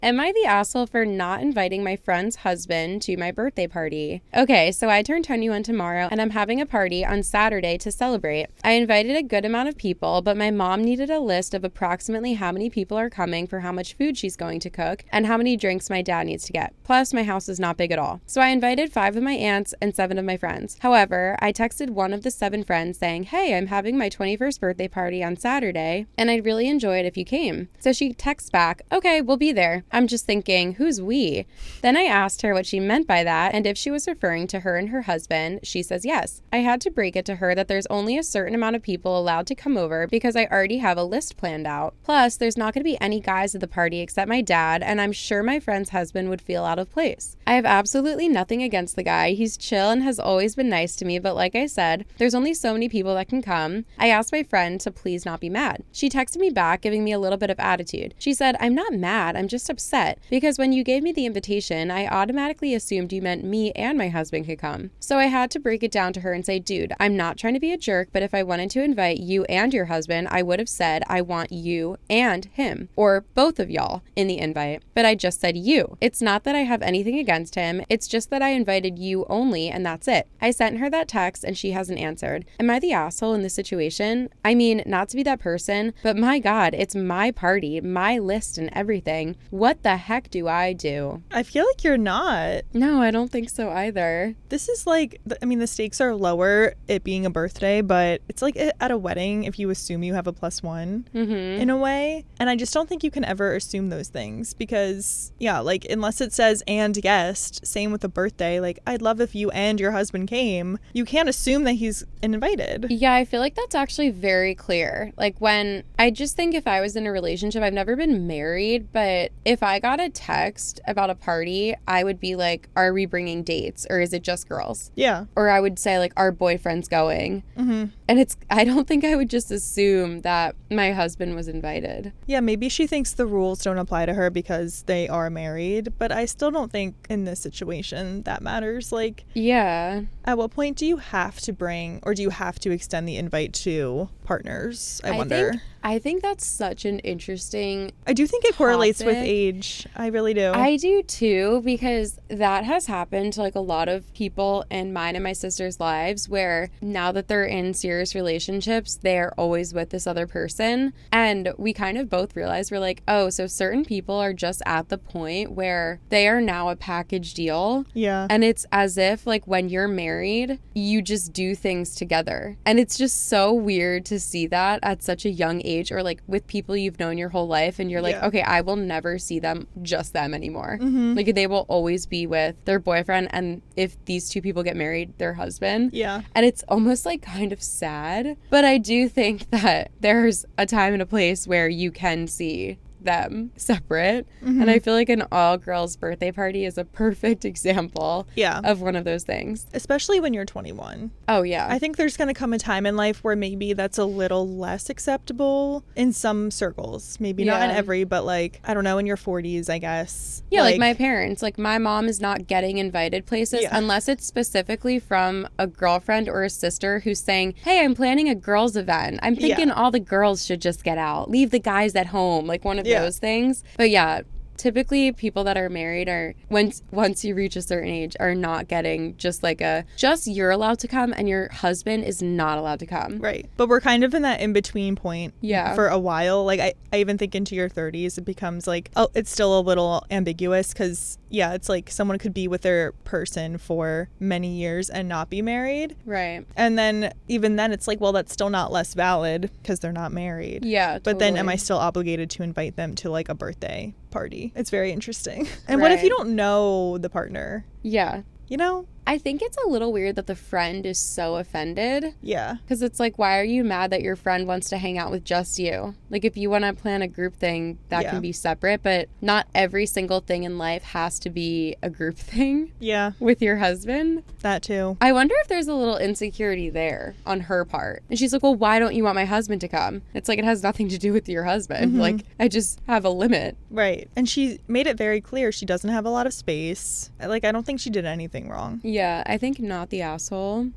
Am I the asshole for not inviting my friend's husband to my birthday party? Okay, so I turn 21 tomorrow and I'm having a party on Saturday to celebrate. I invited a good amount of people, but my mom needed a list of approximately how many people are coming for how much food she's going to cook and how many drinks my dad needs to get. Plus, my house is not big at all. So I invited 5 of my aunts and 7 of my friends. However, I texted one of the 7 friends saying, hey, I'm having my 21st birthday party on Saturday and I'd really enjoy it if you came. So she texts back, okay, we'll be there. I'm just thinking, who's we? Then I asked her what she meant by that and if she was referring to her and her husband. She says yes. I had to break it to her that there's only a certain amount of people allowed to come over because I already have a list planned out. Plus, there's not going to be any guys at the party except my dad, and I'm sure my friend's husband would feel out of place. I have absolutely nothing against the guy. He's chill and has always been nice to me, but like I said, there's only so many people that can come. I asked my friend to please not be mad. She texted me back, giving me a little bit of attitude. She said, I'm not mad, I'm just upset, because when you gave me the invitation, I automatically assumed you meant me and my husband could come. So I had to break it down to her and say, dude, I'm not trying to be a jerk, but if I wanted to invite you and your husband, I would have said I want you and him, or both of y'all, in the invite. But I just said you. It's not that I have anything against him, it's just that I invited you only, and that's it. I sent her that text and she hasn't answered. Am I the asshole in this situation? I mean, not to be that person, but my God, it's my party, my list and everything. What the heck do I do? I feel like you're not. No, I don't think so either. This is like, I mean, the stakes are lower, it being a birthday, but it's like at a wedding if you assume you have a +1 in a way. And I just don't think you can ever assume those things because, yeah, like unless it says and guest, same with a birthday, like I'd love if you and your husband came. You can't assume that he's invited. Yeah, I feel like that's actually very clear. Like when, I just think if I was in a relationship, I've never been married, but if I got a text about a party, I would be like, are we bringing dates or is it just girls? Yeah. Or I would say like, our boyfriend's going. And I don't think I would just assume that my husband was invited. Yeah, maybe she thinks the rules don't apply to her because they are married, but I still don't think in this situation that matters. Like, yeah. At what point do you have to bring or do you have to extend the invite to partners? I wonder. I think that's such an interesting I do think it correlates with topic. age. I really do. I do too, because that has happened to like a lot of people in mine and my sister's lives where now that they're in serious relationships, they're always with this other person. And we kind of both realized we're like, oh, so certain people are just at the point where they are now a package deal. Yeah. And it's as if like when you're married, you just do things together. And it's just so weird to see that at such a young age or like with people you've known your whole life and you're like, Yeah. okay, I will never see them anymore. Like they will always be with their boyfriend and if these two people get married, their husband. Yeah. And it's almost like kind of sad. But I do think that there's a time and a place where you can see them separate. And I feel like an all-girls birthday party is a perfect example of one of those things. Especially when you're 21. Oh, yeah. I think there's going to come a time in life where maybe that's a little less acceptable in some circles. Maybe not in every, but like, I don't know, in your 40s, I guess. Yeah, like my parents. Like my mom is not getting invited places unless it's specifically from a girlfriend or a sister who's saying, hey, I'm planning a girls event. I'm thinking all the girls should just get out. Leave the guys at home. Like one of those things. But yeah, typically people that are married are once you reach a certain age are not getting just like just you're allowed to come and your husband is not allowed to come. Right. But we're kind of in that in-between point for a while. Like I even think into your 30s it becomes like, oh, it's still a little ambiguous because it's like someone could be with their person for many years and not be married. Right. And then even then it's like, well, that's still not less valid because they're not married. Yeah, But then am I still obligated to invite them to like a birthday party? It's very interesting. And what if you don't know the partner? Yeah. You know? I think it's a little weird that the friend is so offended. Yeah. Because it's like, why are you mad that your friend wants to hang out with just you? Like, if you want to plan a group thing, that can be separate, but not every single thing in life has to be a group thing. Yeah. With your husband. That too. I wonder if there's a little insecurity there on her part. And she's like, well, why don't you want my husband to come? It's like, it has nothing to do with your husband. Like, I just have a limit. Right. And she made it very clear she doesn't have a lot of space. Like, I don't think she did anything wrong. Yeah, I think not the asshole.